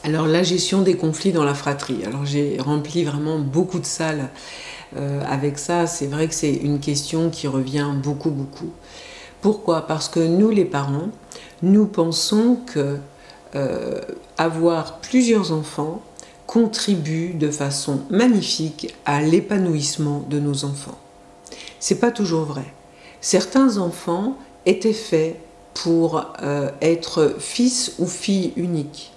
Alors la gestion des conflits dans la fratrie. Alors j'ai rempli vraiment beaucoup de salles avec ça. C'est vrai que c'est une question qui revient beaucoup. Pourquoi? Parce que nous les parents, nous pensons que avoir plusieurs enfants contribue de façon magnifique à l'épanouissement de nos enfants. C'est pas toujours vrai. Certains enfants étaient faits pour être fils ou fille unique.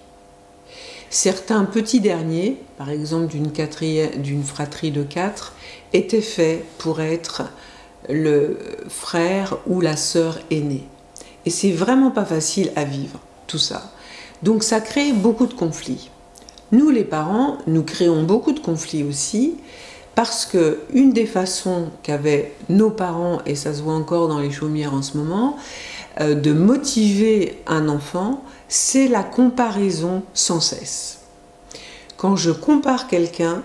Certains petits derniers, par exemple d'une fratrie de 4, étaient faits pour être le frère ou la sœur aînée. Et c'est vraiment pas facile à vivre, tout ça. Donc ça crée beaucoup de conflits. Nous les parents, nous créons beaucoup de conflits aussi, parce que une des façons qu'avaient nos parents, et ça se voit encore dans les chaumières en ce moment, de motiver un enfant, c'est la comparaison sans cesse. Quand je compare quelqu'un,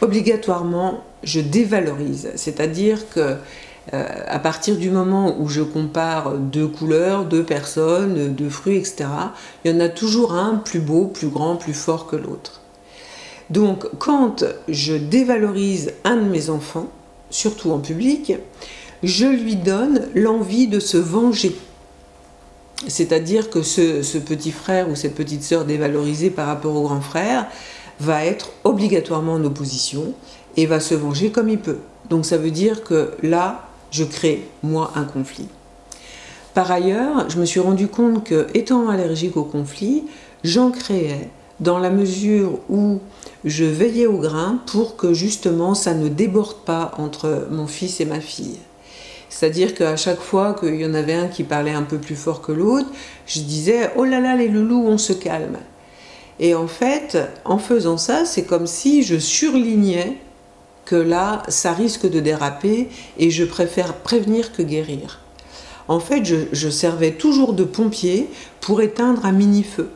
obligatoirement, je dévalorise. C'est-à-dire que à partir du moment où je compare deux couleurs, deux personnes, deux fruits, etc., il y en a toujours un plus beau, plus grand, plus fort que l'autre. Donc, quand je dévalorise un de mes enfants, surtout en public, je lui donne l'envie de se venger. C'est-à-dire que ce petit frère ou cette petite sœur dévalorisée par rapport au grand frère va être obligatoirement en opposition et va se venger comme il peut. Donc ça veut dire que là, je crée, moi, un conflit. Par ailleurs, je me suis rendu compte que, étant allergique au conflit, j'en créais dans la mesure où je veillais au grain pour que justement ça ne déborde pas entre mon fils et ma fille. C'est-à-dire qu'à chaque fois qu'il y en avait un qui parlait un peu plus fort que l'autre, je disais « Oh là là les loulous, on se calme ». Et en fait, en faisant ça, c'est comme si je surlignais que là, ça risque de déraper et je préfère prévenir que guérir. En fait, je servais toujours de pompier pour éteindre un mini-feu.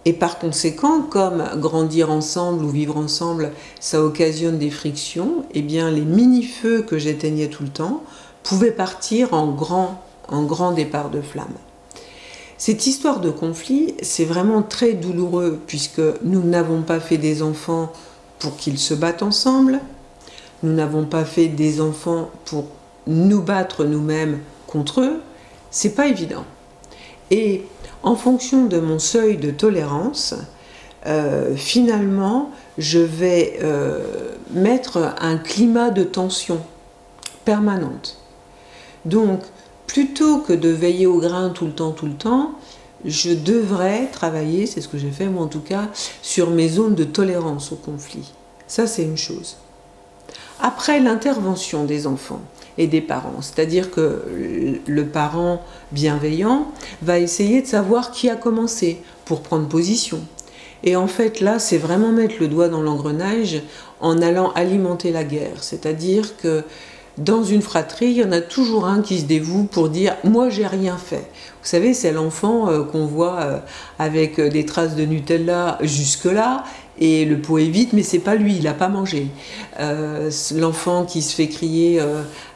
Et par conséquent, comme grandir ensemble ou vivre ensemble, ça occasionne des frictions, eh bien les mini-feux que j'éteignais tout le temps pouvaient partir en grand départ de flamme. Cette histoire de conflit, c'est vraiment très douloureux puisque nous n'avons pas fait des enfants pour qu'ils se battent ensemble, nous n'avons pas fait des enfants pour nous battre nous-mêmes contre eux, c'est pas évident. Et en fonction de mon seuil de tolérance, finalement, je vais mettre un climat de tension permanente. Donc, plutôt que de veiller au grain tout le temps, je devrais travailler, c'est ce que j'ai fait moi en tout cas, sur mes zones de tolérance au conflit. Ça, c'est une chose. Après l'intervention des enfants et des parents, c'est-à-dire que le parent bienveillant va essayer de savoir qui a commencé pour prendre position. Et en fait, là, c'est vraiment mettre le doigt dans l'engrenage en allant alimenter la guerre. C'est-à-dire que dans une fratrie, il y en a toujours un qui se dévoue pour dire « moi, j'ai rien fait ». Vous savez, c'est l'enfant qu'on voit avec des traces de Nutella jusque-là, et le pot est vide, mais c'est pas lui, il n'a pas mangé. L'enfant qui se fait crier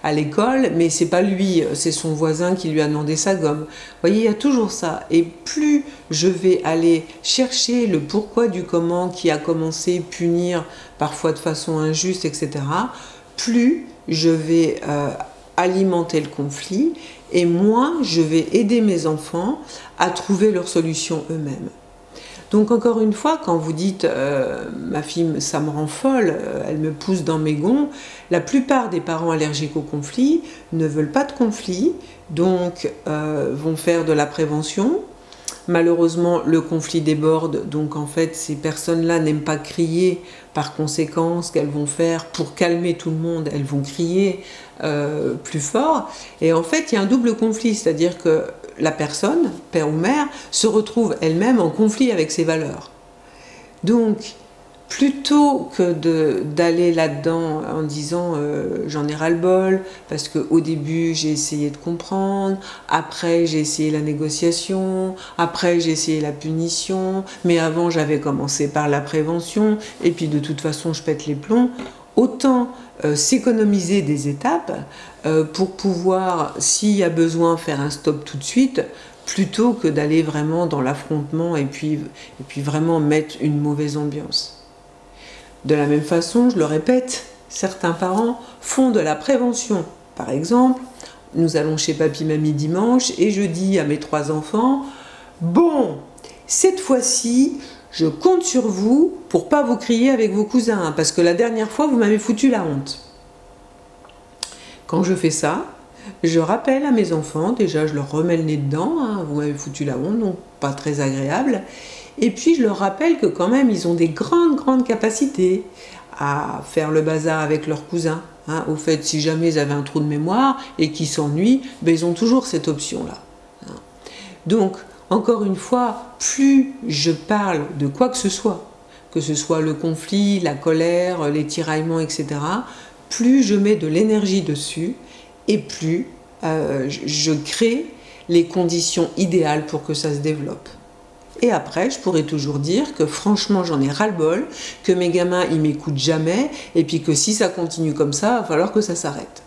à l'école, mais c'est pas lui, c'est son voisin qui lui a demandé sa gomme. Vous voyez, il y a toujours ça. Et plus je vais aller chercher le pourquoi du comment qui a commencé, punir parfois de façon injuste, etc., plus je vais alimenter le conflit et moins je vais aider mes enfants à trouver leur solution eux-mêmes. Donc encore une fois, quand vous dites ma fille, ça me rend folle, elle me pousse dans mes gonds, la plupart des parents allergiques au conflit ne veulent pas de conflit, donc vont faire de la prévention. Malheureusement, le conflit déborde, donc en fait, ces personnes-là n'aiment pas crier. Par conséquent, ce qu'elles vont faire pour calmer tout le monde, elles vont crier plus fort. Et en fait, il y a un double conflit, c'est-à-dire que la personne, père ou mère, se retrouve elle-même en conflit avec ses valeurs. Donc, plutôt que d'aller là-dedans en disant j'en ai ras-le-bol, parce qu'au début j'ai essayé de comprendre, après j'ai essayé la négociation, après j'ai essayé la punition, mais avant j'avais commencé par la prévention, et puis de toute façon je pète les plombs, autant s'économiser des étapes pour pouvoir, s'il y a besoin, faire un stop tout de suite, plutôt que d'aller vraiment dans l'affrontement et puis vraiment mettre une mauvaise ambiance. De la même façon, je le répète, certains parents font de la prévention. Par exemple, nous allons chez papy-mamie dimanche et je dis à mes 3 enfants « Bon, cette fois-ci, je compte sur vous pour pas vous crier avec vos cousins, parce que la dernière fois, vous m'avez foutu la honte. » Quand je fais ça, je rappelle à mes enfants, déjà je leur remets le nez dedans, hein, vous m'avez foutu la honte, donc pas très agréable. Et puis je leur rappelle que quand même ils ont des grandes capacités à faire le bazar avec leurs cousins. Hein. Au fait, si jamais ils avaient un trou de mémoire et qu'ils s'ennuient, ben, ils ont toujours cette option-là. Hein. Donc, encore une fois, plus je parle de quoi que ce soit le conflit, la colère, les tiraillements, etc., plus je mets de l'énergie dessus et plus je crée les conditions idéales pour que ça se développe. Et après, je pourrais toujours dire que franchement, j'en ai ras-le-bol, que mes gamins, ils m'écoutent jamais, et puis que si ça continue comme ça, il va falloir que ça s'arrête.